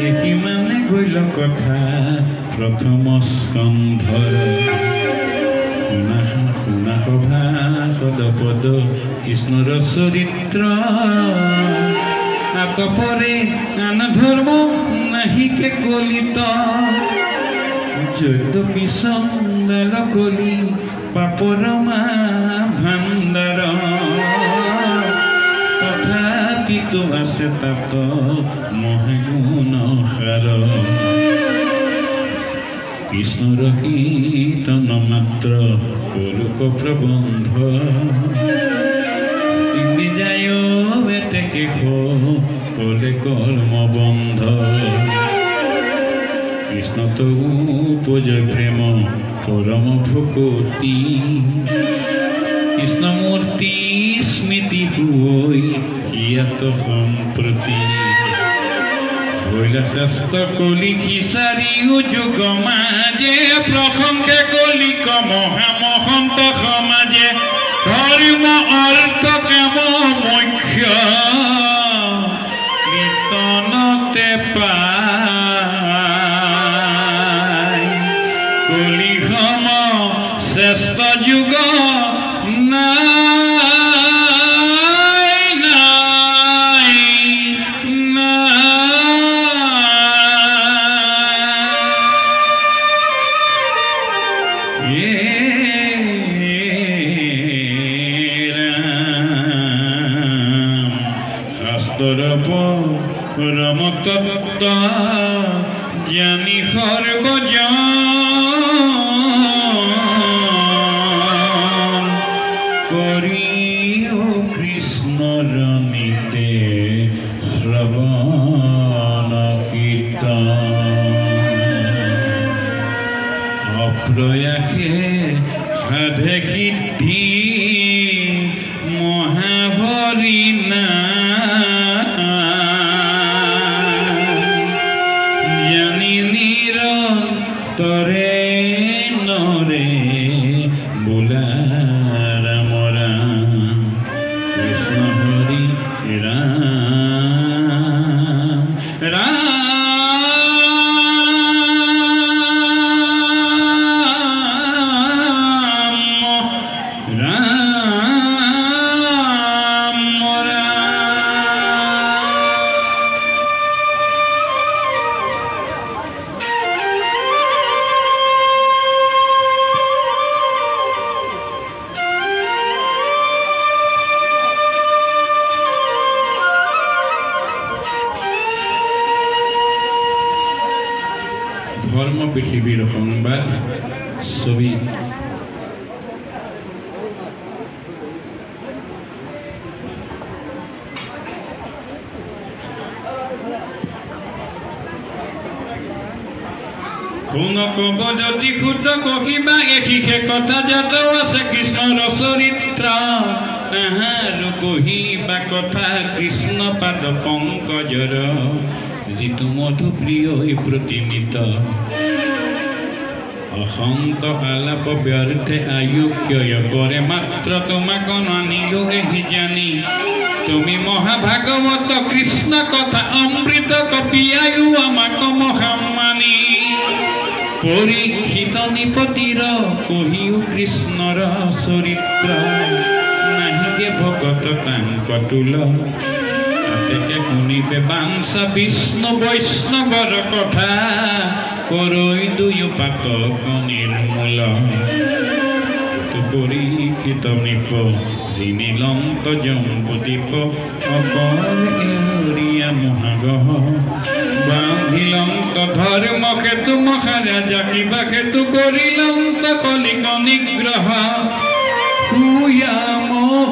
এহিমানে গইল কথা প্রথম স্কন্ধর শুনা সভা সদপদ কৃষ্ণর চরিত্র আতপরে আন ধর্ম নাহিকে কলিত যদ্যপি সন্দাল কলি পাপর মা ভাণ্ডার তথাপিতো আছে তাত মহাগুণ সার কৃষ্ণর কীর্তন মাত্র কলুক প্রবন্ধ চিনি যায় এতেকে কলে কর্মবন্ধ কৃষ্ণ তো উপজয় প্রেম পরম ভকতি কৃষ্ণমূর্তি স্মৃতি হই ইয়াত সম্প্রতি হইলা শাস্ত্র কলি খিসারি যুগ মাঝে প্রসংখ্যে কলিক মহামহন্ত সমাজে ধর্ম অর্থ কাম মুখ্য কীর্তনতে পায় কলি সম শ্রেষ্ঠ যুগ পরম তত্ত্ব জ্ঞানী সর্বজন করি কৃষ্ণর নিতে শ্রবণ কীর্তন অপ্রয়াসে সাধে সিদ্ধি মহাহরি না তরে নরে বোলা রাম রাম কৃষ্ণ হরি রাম রাম রাম ধর্ম পৃথিবীর সংবাদ ছবি শুন কব যদি শুদ্ধ কহিবা এশিষে কথা যাত আছে কৃষ্ণৰ চৰিত্ৰ তাহাৰো কহিবা কথা কৃষ্ণ পাদ পংকজৰ যিটো মধু প্ৰিয় প্ৰতিমিত অসন্ত আলাপ ব্যৰ্থে আয়ু ক্ষয় কৰে মাত্ৰ তোমাক নানিলো এহি জানি তুমি মহাভাগৱত কৃষ্ণ কথা অমৃত কপি আয়ু আমাক মহামানি পৰীক্ষিত নিপতিৰ কহিও কৃষ্ণৰ চৰিত্ৰ নাহিকে ভকত তাংক তুল তাতে শুনিবে বাঞ্ছা বিষ্ণু বৈষ্ণৱৰ কথা কৰৈ দুয়ো পাতক নিৰ্মূল পৰীক্ষিত নিপ যিনিলন্ত জম্বুদীপ অকল এৰিয়া মহাগহ বান্ধিলন্ত ধৰ্ম সেতু মহাৰাজা কিবা সেতু কৰিলন্ত কলিক নিগ্ৰহ